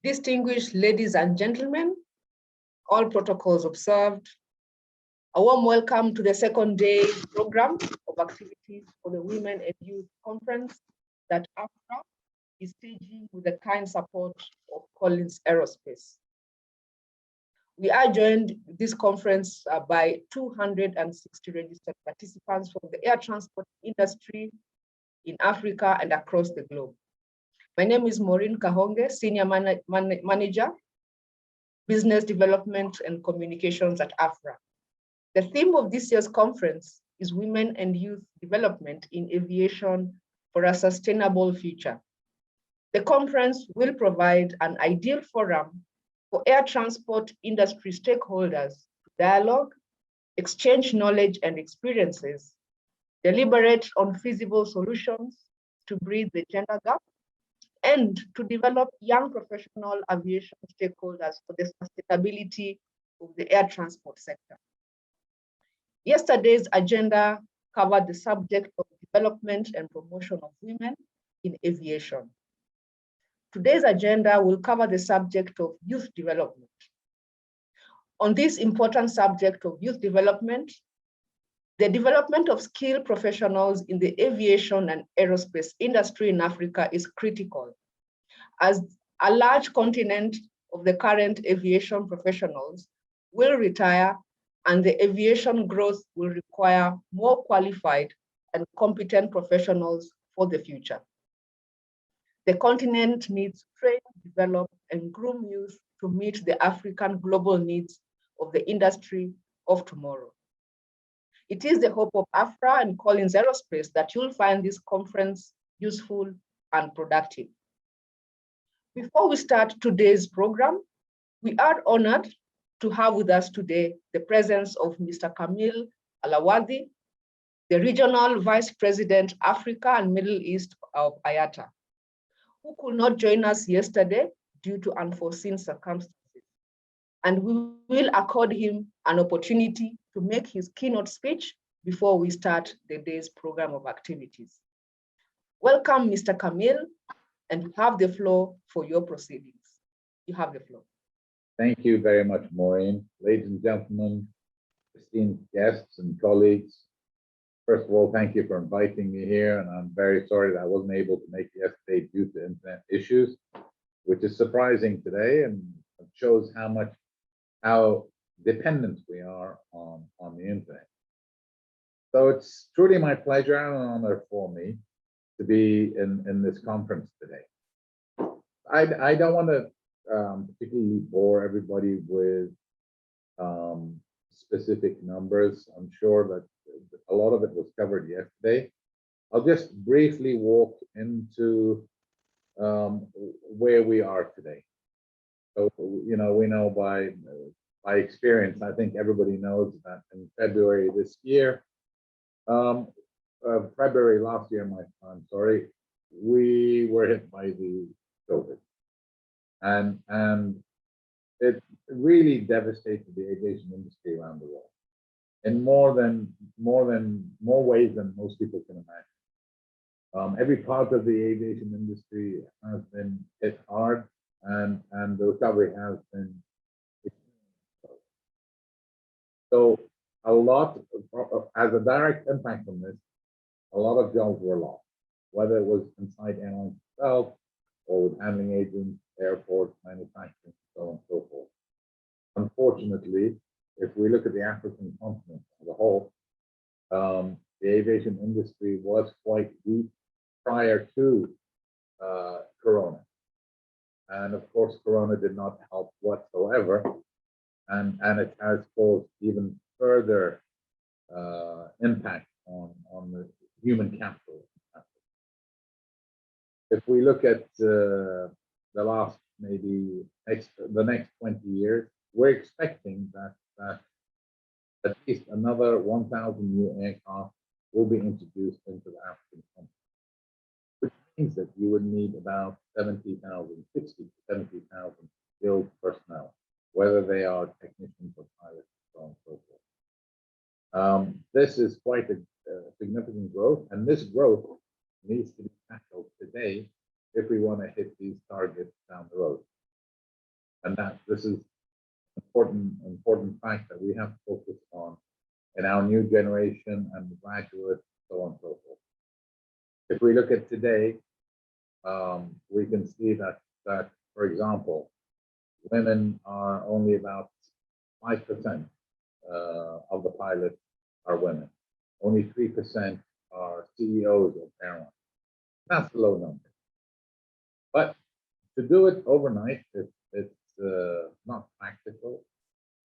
Distinguished ladies and gentlemen, all protocols observed, a warm welcome to the second day program of activities for the Women and Youth Conference that AFRAA is staging with the kind support of Collins Aerospace. We are joined in this conference by 260 registered participants from the air transport industry in Africa and across the globe. My name is Maureen Kahonge, Senior Manager, Business Development and Communications at AFRAA. The theme of this year's conference is Women and Youth Development in Aviation for a Sustainable Future. The conference will provide an ideal forum for air transport industry stakeholders to dialogue, exchange knowledge and experiences, deliberate on feasible solutions to bridge the gender gap, and to develop young professional aviation stakeholders for the sustainability of the air transport sector. Yesterday's agenda covered the subject of development and promotion of women in aviation. Today's agenda will cover the subject of youth development. On this important subject of youth development, the development of skilled professionals in the aviation and aerospace industry in Africa is critical, as a large contingent of the current aviation professionals will retire, and the aviation growth will require more qualified and competent professionals for the future. The continent needs to train, develop, and groom youth to meet the African global needs of the industry of tomorrow. It is the hope of AFRAA and Collins Aerospace that you'll find this conference useful and productive. Before we start today's program, we are honored to have with us today the presence of Mr. Kamil Alawadhi, the Regional Vice President, Africa and Middle East of IATA, who could not join us yesterday due to unforeseen circumstances. And we will accord him an opportunity to make his keynote speech before we start the day's program of activities. Welcome, Mr. Kamil, and you have the floor for your proceedings. You have the floor. Thank you very much, Maureen. Ladies and gentlemen, esteemed guests and colleagues, first of all, thank you for inviting me here, and I'm very sorry that I wasn't able to make it yesterday due to internet issues, which is surprising today and shows how dependent we are on the internet. So it's truly my pleasure and an honor for me to be in this conference today. I don't want to particularly bore everybody with specific numbers. I'm sure that a lot of it was covered yesterday. I'll just briefly walk into where we are today. So, you know, we know by experience, I think everybody knows that in February this year, February last year, I'm sorry, we were hit by the COVID. And it really devastated the aviation industry around the world in more ways than most people can imagine. Every part of the aviation industry has been hit hard, and the recovery has been. So a lot, as a direct impact from this, a lot of jobs were lost, whether it was inside airlines itself or with handling agents, airports, manufacturing, so on and so forth. Unfortunately, if we look at the African continent as a whole, the aviation industry was quite weak prior to Corona. And of course, Corona did not help whatsoever. And it has caused even further impact on the human capital. If we look at the last the next 20 years, we're expecting that at least another 1,000 new aircraft will be introduced into the African continent, which means that you would need about 60 to 70,000 skilled personnel, whether they are technicians or pilots, so on and so forth. This is quite a significant growth, and this growth needs to be tackled today if we want to hit these targets down the road. And that this is important fact that we have to focus on in our new generation and the graduates, so on and so forth. If we look at today, we can see that, for example, women are only about 5% of the pilots are women. Only 3% are CEOs of airlines. That's a low number. But to do it overnight, it's not practical.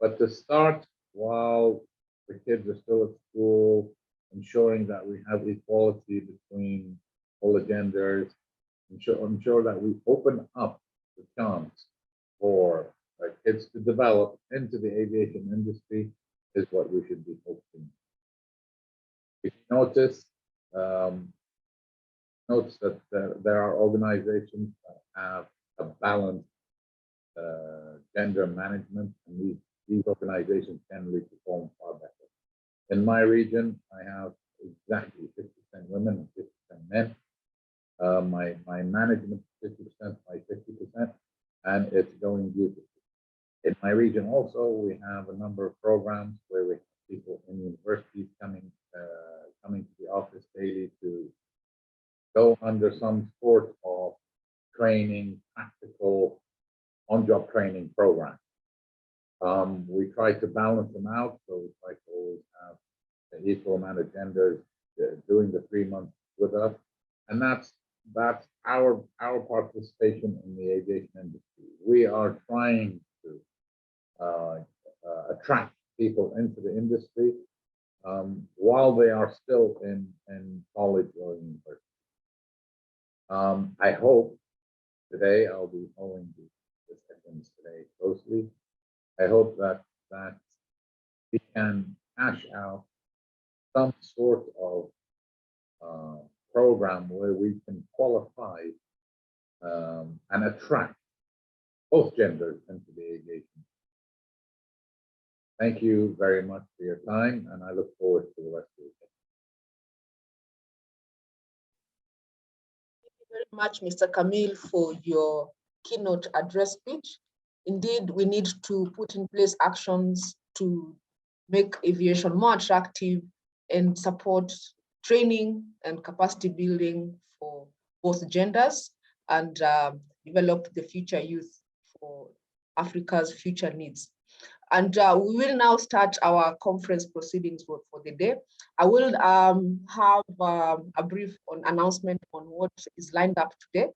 But to start while the kids are still at school, ensuring that we have equality between all the genders, ensure that we open up the chance for kids to develop into the aviation industry is what we should be focusing on. If you notice that there are organizations that have a balanced gender management, and these organizations generally perform far better. In my region, I have exactly 50% women and 50% men. My management is 50% by 50%, and it's going beautifully. In my region also, we have a number of programs where we have people in universities coming to the office daily to go under some sort of training, practical, on-job training program. We try to balance them out, so we try to always have an equal amount of genders doing the 3 months with us, and that's our participation in the aviation industry. We are trying to attract people into the industry while they are still in college or university. I hope today I'll be following the sessions today closely. I hope that we can hash out some sort of program where we can qualify and attract both genders into the aviation. Thank you very much for your time, and I look forward to the rest of the day. Thank you very much, Mr. Kamil, for your keynote address speech. Indeed, we need to put in place actions to make aviation more attractive and support training and capacity building for both genders, and develop the future youth for Africa's future needs. And we will now start our conference proceedings for the day. I will have a brief announcement on what is lined up today.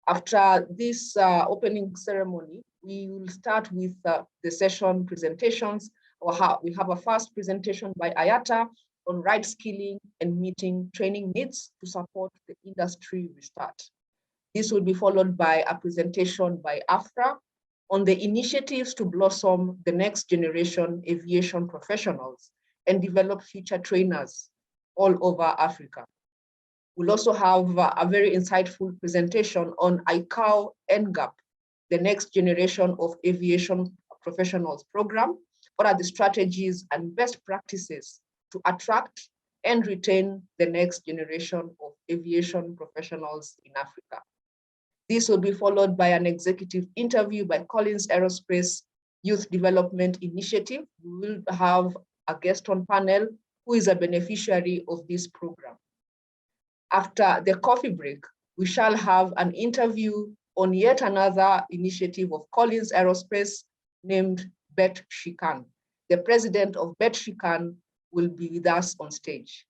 After this opening ceremony, we will start with the session presentations. We have a first presentation by IATA on right skilling and meeting training needs to support the industry restart. This will be followed by a presentation by AFRAA on the initiatives to blossom the next generation aviation professionals and develop future trainers all over Africa. We'll also have a very insightful presentation on ICAO NGAP, the next generation of aviation professionals program. What are the strategies and best practices to attract and retain the next generation of aviation professionals in Africa? This will be followed by an executive interview by Collins Aerospace Youth Development Initiative. We will have a guest on panel who is a beneficiary of this program. After the coffee break, we shall have an interview on yet another initiative of Collins Aerospace named Bet Shikan. The president of Bet Shikan will be with us on stage.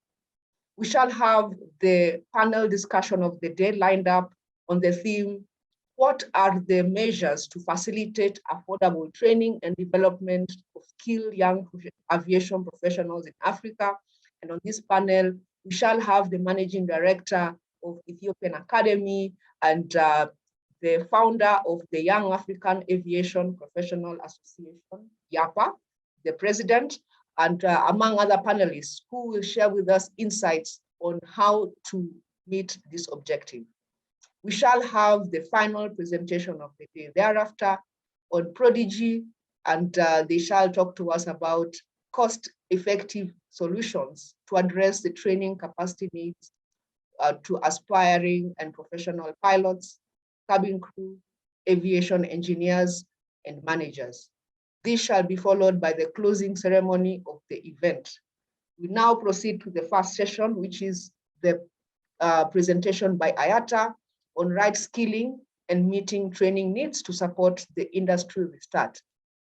We shall have the panel discussion of the day lined up on the theme, what are the measures to facilitate affordable training and development of skilled young aviation professionals in Africa? And on this panel, we shall have the managing director of Ethiopian Academy and the founder of the Young African Aviation Professional Association, YAPA, the president, and among other panelists who will share with us insights on how to meet this objective. We shall have the final presentation of the day thereafter on Prodigy, and they shall talk to us about cost-effective solutions to address the training capacity needs to aspiring and professional pilots, cabin crew, aviation engineers, and managers. This shall be followed by the closing ceremony of the event. We now proceed to the first session, which is the presentation by IATA on right skilling and meeting training needs to support the industry restart.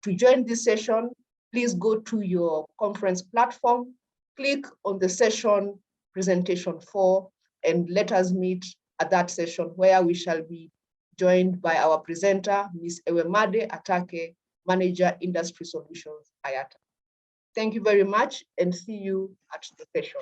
To join this session, please go to your conference platform, click on the session presentation 4, and let us meet at that session where we shall be joined by our presenter, Ms. Ewemade Atake, Manager Industry Solutions, IATA. Thank you very much and see you at the session.